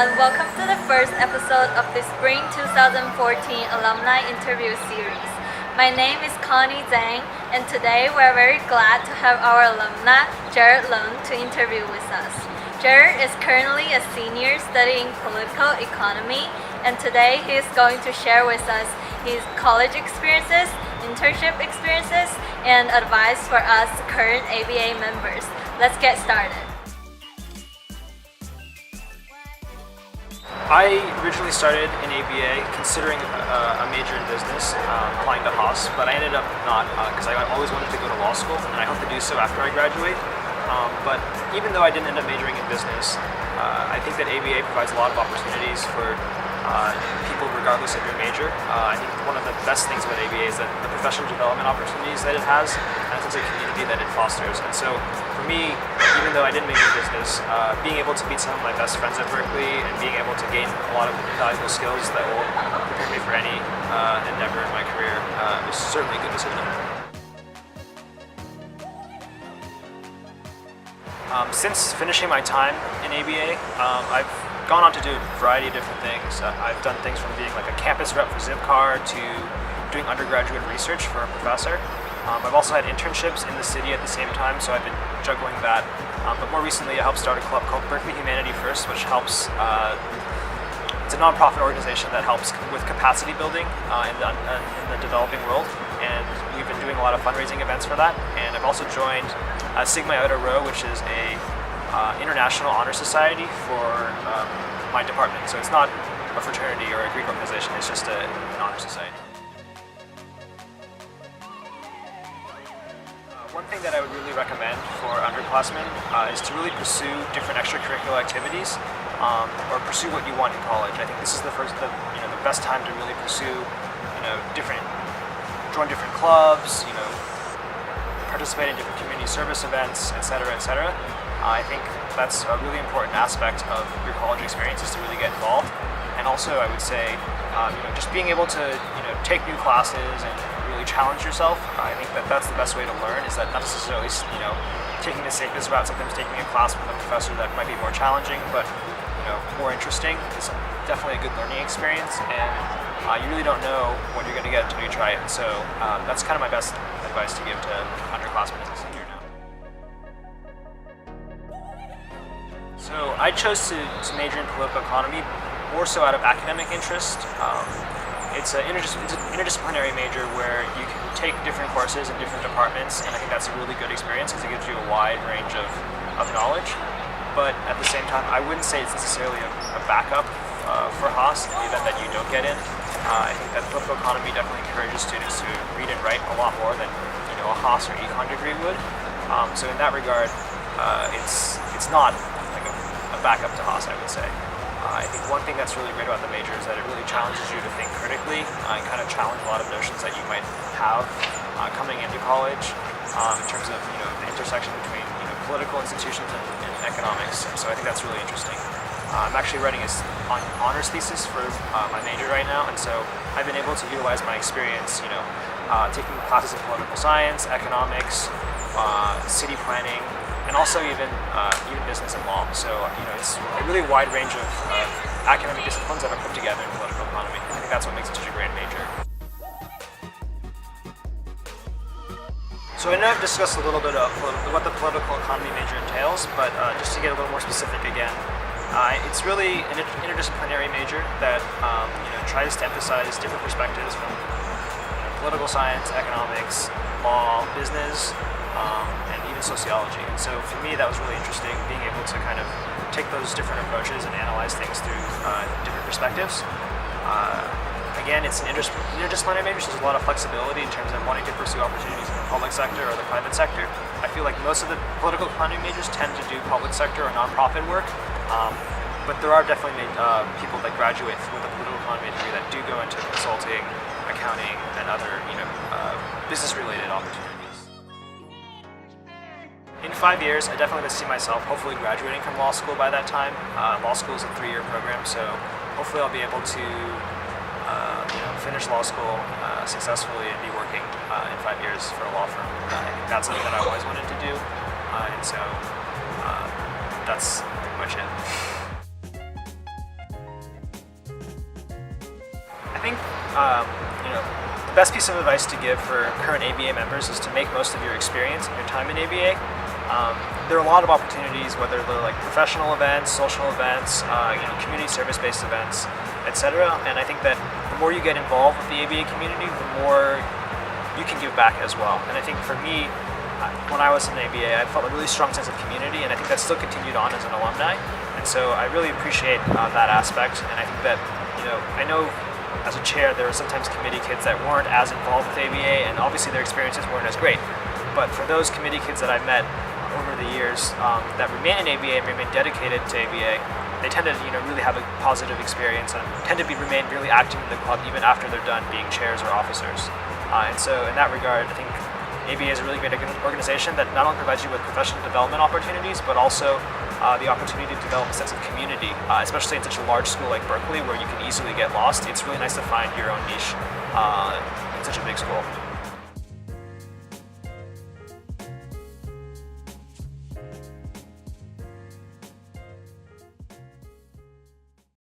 everyone, welcome to the first episode of the Spring 2014 Alumni Interview Series. My name is Connie Zhang, and today we're very glad to have our alumna, Leung, to interview with us. is currently a senior studying political economy, and today he is going to share with us his college experiences, internship experiences, and advice for us current ABA members. Let's get started. I originally started in ABA considering a major in business, applying to Haas, but I ended up not because I always wanted to go to law school, and I hope to do so after I graduate. But even though I didn't end up majoring in business, I think that ABA provides a lot of opportunities for people regardless of your major. I think one of the best things about ABA is that the professional development opportunities that it has, and the sense of community that it fosters. And so for me, even though I didn't major in business, being able to meet some of my best friends at Berkeley and being able to gain a lot of valuable skills that will prepare me for any endeavor in my career was certainly a good decision. Since finishing my time in ABA, I've gone on to do a variety of different things. I've done things from being like a campus rep for Zipcar to doing undergraduate research for a professor. I've also had internships in the city at the same time, so I've been juggling that. But more recently, I helped start a club called Berkeley Humanity First, which helps. It's a nonprofit organization that helps with capacity building in the developing world, and we've been doing a lot of fundraising events for that. And I've also joined Sigma Iota Rho, which is a international honor society for my department. So it's not a fraternity or a Greek organization, it's just an honor society. One thing that I would really recommend for underclassmen is to really pursue different extracurricular activities or pursue what you want in college. I think this is the best time to really pursue, join different clubs, participate in different community service events, etc., etc. I think that's a really important aspect of your college experience is to really get involved. And also, I would say, just being able to, take new classes and really challenge yourself. I think that that's the best way to learn. Is that not necessarily, taking the safest route. Sometimes taking a class with a professor that might be more challenging, but more interesting is definitely a good learning experience. And you really don't know what you're going to get until you try it. So that's kind of my best advice to give to underclassmen as a senior now. So I chose to major in political economy more so out of academic interest. It's an interdisciplinary major where you can take different courses in different departments, and I think that's a really good experience because it gives you a wide range of knowledge. But at the same time, I wouldn't say it's necessarily a backup for Haas in the event that you don't get in. I think that political economy definitely encourages students to read and write a lot more than a Haas or econ degree would. So in that regard, it's not like a backup to Haas, I would say. I think one thing that's really great about the major is that it really challenges you to think critically and kind of challenge a lot of notions that you might have coming into college in terms of the intersection between political institutions and economics. So I think that's really interesting. I'm actually writing an honors thesis for my major right now, and so I've been able to utilize my experience, taking classes in political science, economics, city planning, and also even business and law. So it's a really wide range of academic disciplines that are put together in political economy. I think that's what makes it such a great major. So I know I've discussed a little bit of what the political economy major entails, but just to get a little more specific again, it's really an interdisciplinary major that tries to emphasize different perspectives from political science, economics, law, business, and even sociology. And so for me, that was really interesting, being able to kind of take those different approaches and analyze things through different perspectives. Again, it's an interdisciplinary major, so there's a lot of flexibility in terms of wanting to pursue opportunities in the public sector or the private sector. I feel like most of the political economy majors tend to do public sector or nonprofit work, but there are definitely people that graduate with a political economy degree that do go into consulting, accounting, and other business-related opportunities. In 5 years, I definitely see myself hopefully graduating from law school by that time. Law school is a 3-year program, so hopefully I'll be able to finish law school successfully and be working in 5 years for a law firm. I think that's something that I always wanted to do, and so that's pretty much it. the best piece of advice to give for current ABA members is to make most of your experience and your time in ABA. There are a lot of opportunities, whether they're like professional events, social events, community service-based events, etc. And I think that the more you get involved with the ABA community, the more you can give back as well. And I think for me, when I was in ABA, I felt a really strong sense of community, and I think that's still continued on as an alumni. And so I really appreciate that aspect. And I think that, I know as a chair, there were sometimes committee kids that weren't as involved with ABA, and obviously their experiences weren't as great. But for those committee kids that I met over the years that remain in ABA and remain dedicated to ABA, they tend to really have a positive experience and tend to remain really active in the club even after they're done being chairs or officers. And so in that regard, I think ABA is a really great organization that not only provides you with professional development opportunities, but also the opportunity to develop a sense of community, especially in such a large school like Berkeley where you can easily get lost. It's really nice to find your own niche in such a big school.